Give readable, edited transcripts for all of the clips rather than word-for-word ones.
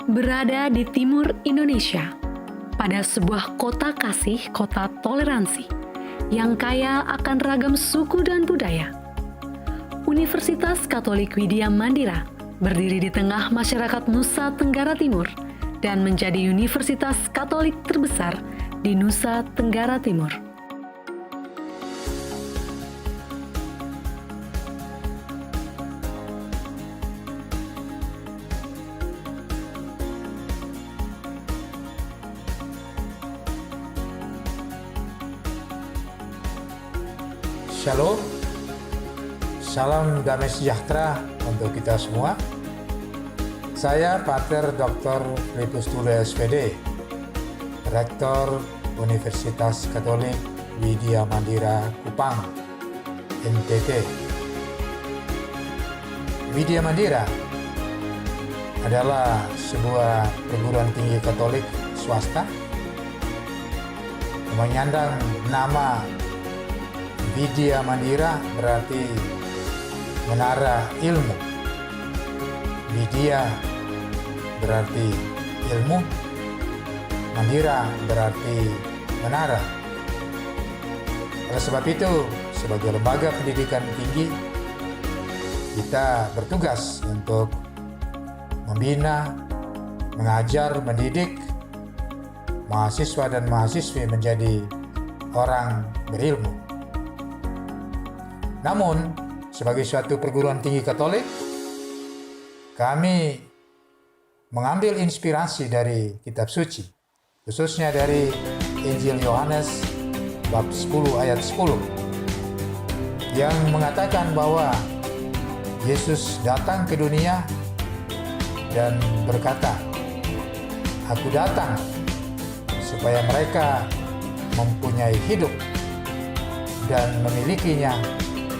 Berada di timur Indonesia, pada sebuah kota kasih, kota toleransi, yang kaya akan ragam suku dan budaya. Universitas Katolik Widya Mandira berdiri di tengah masyarakat Nusa Tenggara Timur dan menjadi universitas Katolik terbesar di Nusa Tenggara Timur. Shalom, salam damai sejahtera untuk kita semua. Saya Pater Dr. Filipus Tule SPD, Rektor Universitas Katolik Widya Mandira Kupang, NTT. Widya Mandira adalah sebuah perguruan tinggi Katolik swasta menyandang nama Widya Mandira, berarti menara ilmu. Widya berarti ilmu, Mandira berarti menara. Oleh sebab itu, sebagai lembaga pendidikan tinggi, kita bertugas untuk membina, mengajar, mendidik mahasiswa dan mahasiswi menjadi orang berilmu. Namun, sebagai suatu perguruan tinggi Katolik, kami mengambil inspirasi dari kitab suci, khususnya dari Injil Yohanes bab 10 ayat 10, yang mengatakan bahwa Yesus datang ke dunia dan berkata, "Aku datang supaya mereka mempunyai hidup dan memilikinya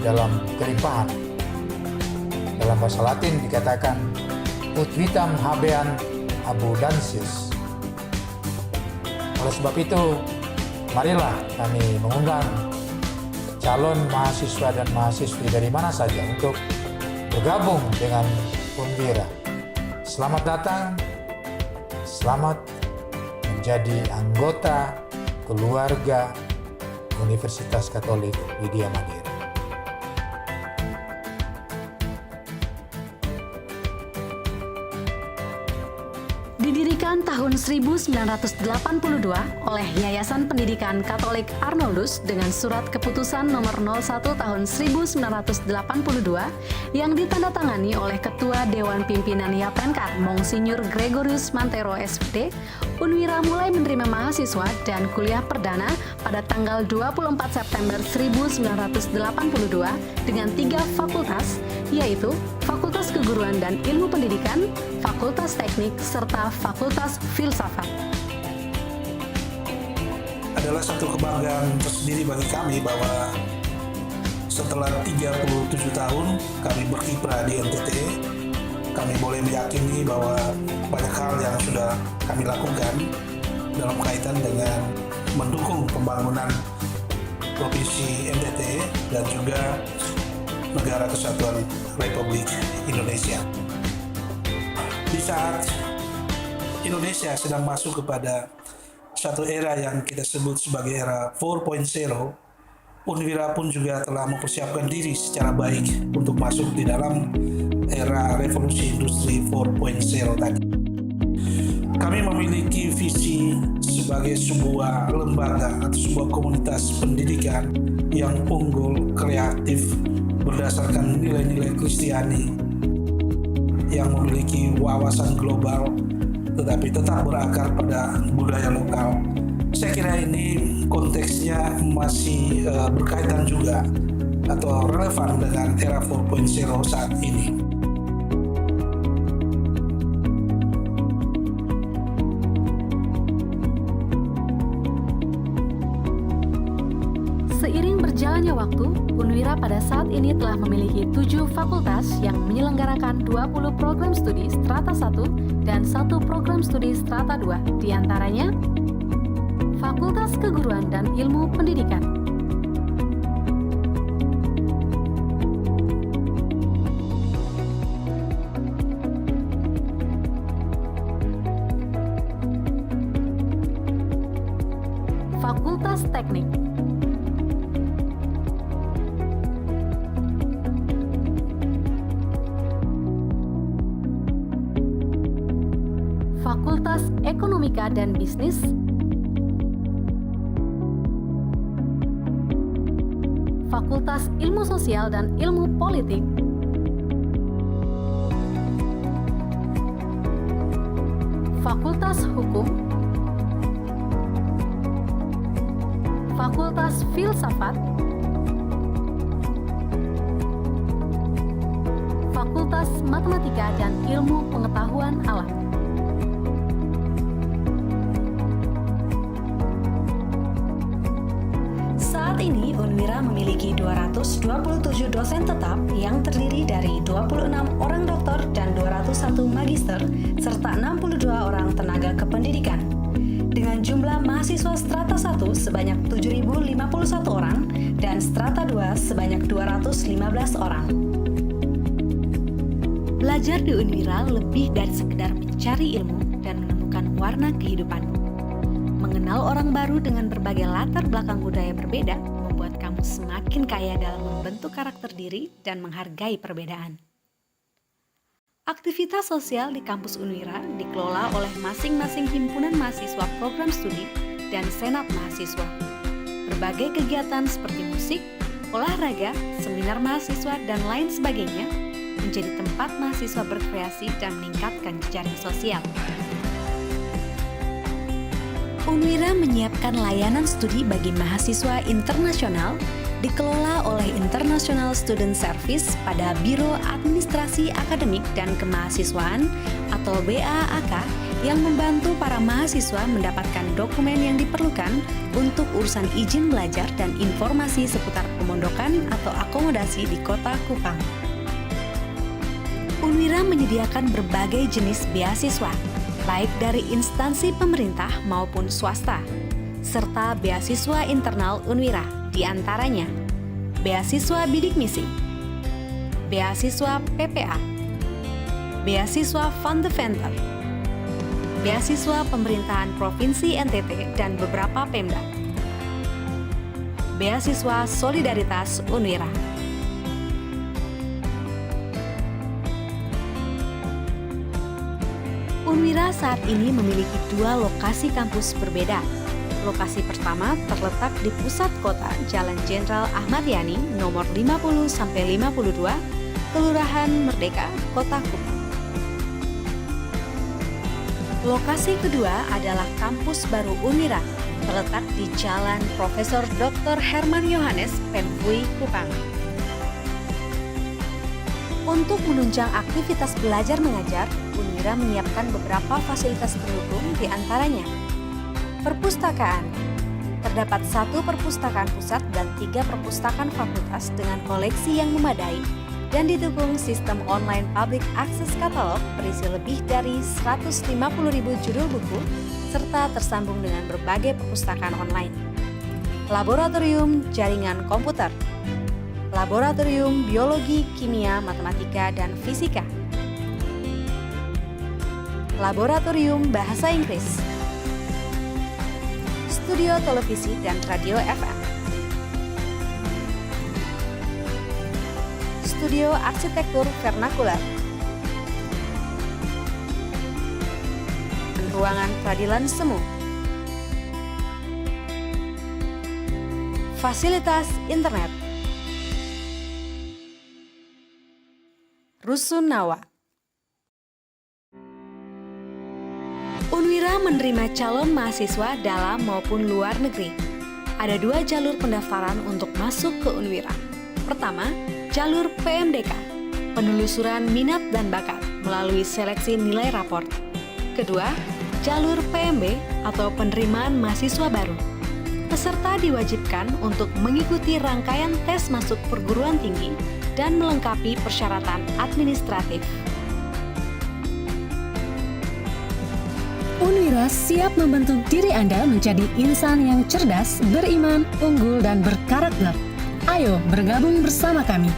dalam kelimpahan." Dalam bahasa Latin dikatakan ut vitam habean abundantius. Oleh sebab itu, marilah kami mengundang calon mahasiswa dan mahasiswi dari mana saja untuk bergabung dengan Unwira. Selamat datang, selamat menjadi anggota keluarga Universitas Katolik Widya Mandira. Didirikan tahun 1982 oleh Yayasan Pendidikan Katolik Arnoldus dengan surat keputusan nomor 01 tahun 1982 yang ditandatangani oleh Ketua Dewan Pimpinan Yapenkar Monsinyur Gregorius Mantero SPD, Unwira mulai menerima mahasiswa dan kuliah perdana pada tanggal 24 September 1982 dengan 3 fakultas, yaitu Fakultas Keguruan dan Ilmu Pendidikan, Fakultas Teknik, serta Fakultas Filsafat. Adalah satu kebanggaan tersendiri bagi kami bahwa setelah 37 tahun kami berkiprah di NTT, kami boleh meyakini bahwa banyak hal yang sudah kami lakukan dalam kaitan dengan mendukung pembangunan Provinsi NTT dan juga Negara Kesatuan Republik Indonesia. Di saat Indonesia sedang masuk kepada satu era yang kita sebut sebagai era 4.0, Unwira pun juga telah mempersiapkan diri secara baik untuk masuk di dalam era revolusi industri 4.0 tadi. Kami memiliki visi sebagai sebuah lembaga atau sebuah komunitas pendidikan yang unggul, kreatif, berdasarkan nilai-nilai Kristiani, yang memiliki wawasan global tetapi tetap berakar pada budaya lokal. Saya kira ini konteksnya masih berkaitan juga atau relevan dengan era 4.0 saat ini. Seiring berjalannya waktu, Unwira pada saat ini telah memiliki 7 fakultas yang menyelenggarakan 20 program studi strata 1 dan 1 program studi strata 2, diantaranya Fakultas Keguruan dan Ilmu Pendidikan, Teknik. Fakultas Ekonomika dan Bisnis, Fakultas Ilmu Sosial dan Ilmu Politik, Fakultas Hukum, Fakultas Filsafat, Fakultas Matematika dan Ilmu Pengetahuan Alam. Saat ini Unwira memiliki 227 dosen tetap yang terdiri dari 26 orang doktor dan 201 magister serta 62 orang tenaga kependidikan. Dengan jumlah mahasiswa strata 1 sebanyak 7.051 orang dan strata 2 sebanyak 215 orang. Belajar di Unwira lebih dari sekedar mencari ilmu dan menemukan warna kehidupan. Mengenal orang baru dengan berbagai latar belakang budaya berbeda membuat kamu semakin kaya dalam membentuk karakter diri dan menghargai perbedaan. Aktivitas sosial di kampus Unwira dikelola oleh masing-masing himpunan mahasiswa program studi dan senat mahasiswa. Berbagai kegiatan seperti musik, olahraga, seminar mahasiswa, dan lain sebagainya menjadi tempat mahasiswa berkreasi dan meningkatkan jejaring sosial. Unwira menyiapkan layanan studi bagi mahasiswa internasional dikelola oleh International Student Service pada Biro Administrasi Akademik dan Kemahasiswaan atau BAAK yang membantu para mahasiswa mendapatkan dokumen yang diperlukan untuk urusan izin belajar dan informasi seputar pemondokan atau akomodasi di Kota Kupang. Unwira menyediakan berbagai jenis beasiswa, baik dari instansi pemerintah maupun swasta, serta beasiswa internal Unwira, di antaranya beasiswa bidik misi, beasiswa PPA, beasiswa Fundeventer, beasiswa pemerintahan Provinsi NTT dan beberapa Pemda, beasiswa Solidaritas Unwira. Unwira saat ini memiliki 2 lokasi kampus berbeda. Lokasi pertama terletak di pusat kota Jalan Jenderal Ahmad Yani nomor 50-52, Kelurahan Merdeka, Kota Kupang. Lokasi kedua adalah kampus baru Unwira, terletak di Jalan Profesor Dr. Herman Yohanes, Pemfui, Kupang. Untuk menunjang aktivitas belajar mengajar, Unwira menyiapkan beberapa fasilitas pendukung di antaranya perpustakaan. Terdapat 1 perpustakaan pusat dan 3 perpustakaan fakultas dengan koleksi yang memadai dan didukung sistem online public access katalog berisi lebih dari 150.000 judul buku serta tersambung dengan berbagai perpustakaan online. Laboratorium jaringan komputer, laboratorium biologi, kimia, matematika, dan fisika, laboratorium bahasa Inggris, studio televisi dan radio FM, studio arsitektur vernakular, dan ruangan peradilan semu. Fasilitas internet, Rusunawa. Unwira menerima calon mahasiswa dalam maupun luar negeri. Ada 2 jalur pendaftaran untuk masuk ke Unwira. Pertama, jalur PMDK, penelusuran minat dan bakat melalui seleksi nilai raport. Kedua, jalur PMB atau penerimaan mahasiswa baru. Peserta diwajibkan untuk mengikuti rangkaian tes masuk perguruan tinggi dan melengkapi persyaratan administratif. Unwira siap membentuk diri Anda menjadi insan yang cerdas, beriman, unggul, dan berkarakter. Ayo bergabung bersama kami.